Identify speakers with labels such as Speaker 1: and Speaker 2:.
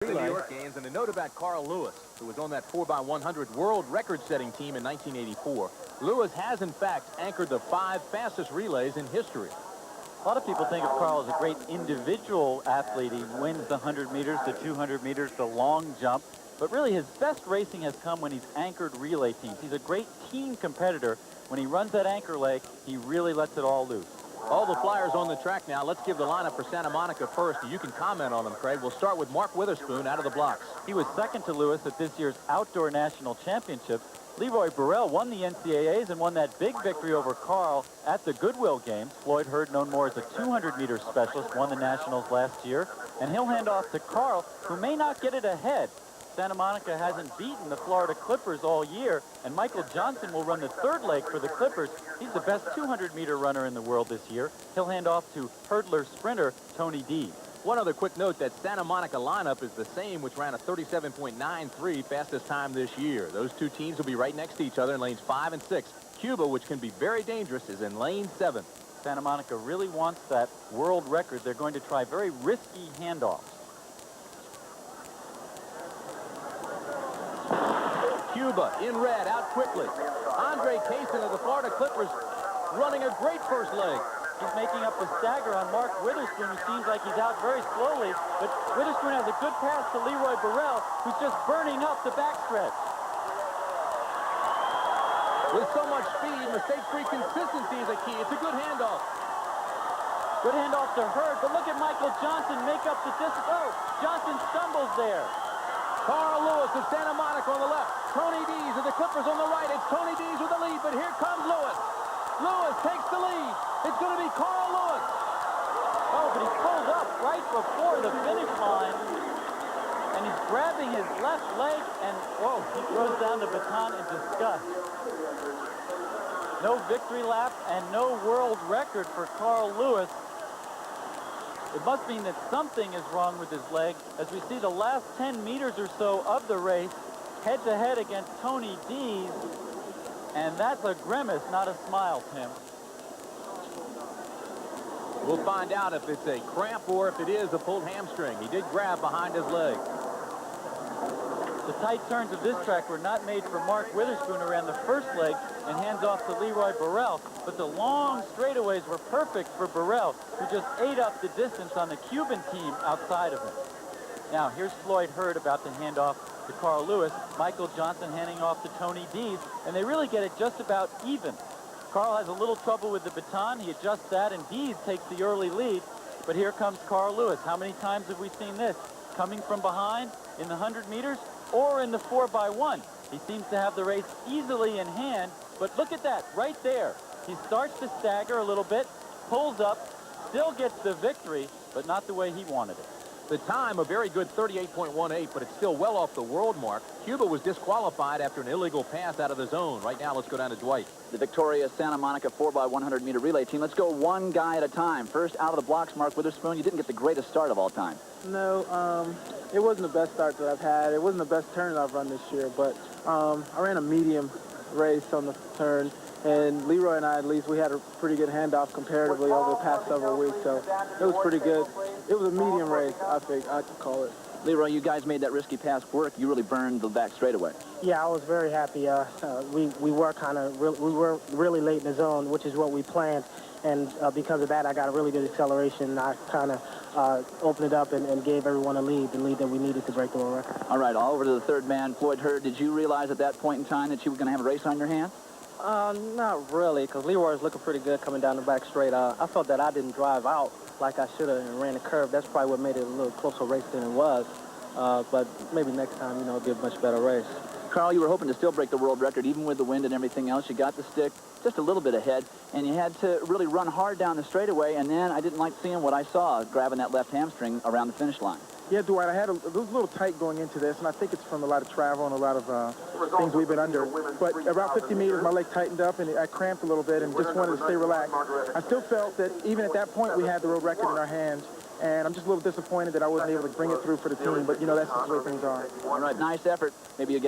Speaker 1: The New York games, and a note about Carl Lewis, who was on that 4x100 world record-setting team in 1984. Lewis has, in fact, anchored the 5 fastest relays in history.
Speaker 2: A lot of people think of Carl as a great individual athlete. He wins the 100 meters, the 200 meters, the long jump. But really, his best racing has come when he's anchored relay teams. He's a great team competitor. When he runs that anchor leg, he really lets it all loose.
Speaker 1: All the flyers on the track now. Let's give the lineup for Santa Monica first. You can comment on them, Craig. We'll start with Mark Witherspoon out of the blocks.
Speaker 2: He was second to Lewis at this year's Outdoor National Championships. Leroy Burrell won the NCAAs and won that big victory over Carl at the Goodwill Games. Floyd Hurd, known more as a 200-meter specialist, won the Nationals last year. And he'll hand off to Carl, who may not get it ahead. Santa Monica hasn't beaten the Florida Clippers all year, and Michael Johnson will run the third leg for the Clippers. He's the best 200-meter runner in the world this year. He'll hand off to hurdler sprinter Tony Dees.
Speaker 1: One other quick note, that Santa Monica lineup is the same, which ran a 37.93 fastest time this year. Those two teams will be right next to each other in lanes 5 and 6. Cuba, which can be very dangerous, is in lane 7.
Speaker 2: Santa Monica really wants that world record. They're going to try very risky handoffs.
Speaker 1: Cuba in red, out quickly. Andre Kaysen of the Florida Clippers running a great first leg.
Speaker 2: He's making up the stagger on Mark Witherspoon, who seems like he's out very slowly. But Witherspoon has a good pass to Leroy Burrell, who's just burning up the backstretch.
Speaker 1: With so much speed, mistake-free consistency is a key. It's a good handoff.
Speaker 2: Good handoff to Hurd, but look at Michael Johnson make up the distance. Oh, Johnson stumbles there.
Speaker 1: Carl Lewis of Santa Monica on the left. Tony Dees of the Clippers on the right. It's Tony Dees with the lead, but here comes Lewis. Lewis takes the lead. It's going to be Carl Lewis.
Speaker 2: Oh, but he pulled up right before the finish line, and he's grabbing his left leg, and, whoa, he throws down the baton in disgust. No victory lap and no world record for Carl Lewis. It must mean that something is wrong with his leg, as we see the last 10 meters or so of the race, head-to-head against Tony Dees, and that's a grimace, not a smile, Tim.
Speaker 1: We'll find out if it's a cramp or if it is a pulled hamstring. He did grab behind his leg.
Speaker 2: The tight turns of this track were not made for Mark Witherspoon, who ran the first leg and hands off to Leroy Burrell, but the long straightaways were perfect for Burrell, who just ate up the distance on the Cuban team outside of him. Now, here's Floyd Hurd about to hand off to Carl Lewis, Michael Johnson handing off to Tony Dees, and they really get it just about even. Carl has a little trouble with the baton. He adjusts that, and Dees takes the early lead, but here comes Carl Lewis. How many times have we seen this? Coming from behind in the 100 meters or in the 4x1. He seems to have the race easily in hand, but look at that right there. He starts to stagger a little bit, pulls up, still gets the victory, but not the way he wanted it.
Speaker 1: The time, a very good 38.18, but it's still well off the world mark. Cuba was disqualified after an illegal pass out of the zone. Right now, let's go down to Dwight.
Speaker 3: The victorious Santa Monica 4x100-meter relay team. Let's go one guy at a time. First, out of the blocks, Mark Witherspoon. You didn't get the greatest start of all time.
Speaker 4: No, it wasn't the best start that I've had. It wasn't the best turn I've run this year, but I ran a medium race on the turn, and Leroy and I, at least, we had a pretty good handoff comparatively over the past several weeks, so it was pretty good. It was a medium race, I think I could call it.
Speaker 3: Leroy, you guys made that risky pass work. You really burned the back straightaway.
Speaker 5: Yeah, I was very happy. We were really late in the zone, which is what we planned, and because of that, I got a really good acceleration. I kind of opened it up and gave everyone a lead, the lead that we needed to break the world record.
Speaker 3: All right, all over to the third man, Floyd Hurd. Did you realize at that point in time that you were going to have a race on your hands?
Speaker 5: Not really, because Leroy was looking pretty good coming down the back straight. I felt that I didn't drive out like I should have and ran the curve. That's probably what made it a little closer race than it was. But maybe next time, you know, it'll be a much better race.
Speaker 3: Carl, you were hoping to still break the world record, even with the wind and everything else. You got the stick just a little bit ahead, and you had to really run hard down the straightaway, and then I didn't like seeing what I saw, grabbing that left hamstring around the finish line.
Speaker 4: Yeah, Dwight, it was a little tight going into this, and I think it's from a lot of travel and a lot of things we've been under. But around 50 meters, my leg tightened up, and I cramped a little bit and just wanted to stay relaxed. I still felt that even at that point, we had the world record in our hands, and I'm just a little disappointed that I wasn't able to bring it through for the team, but, you know, that's just the way things are.
Speaker 3: All right, nice effort. Maybe you'll get it.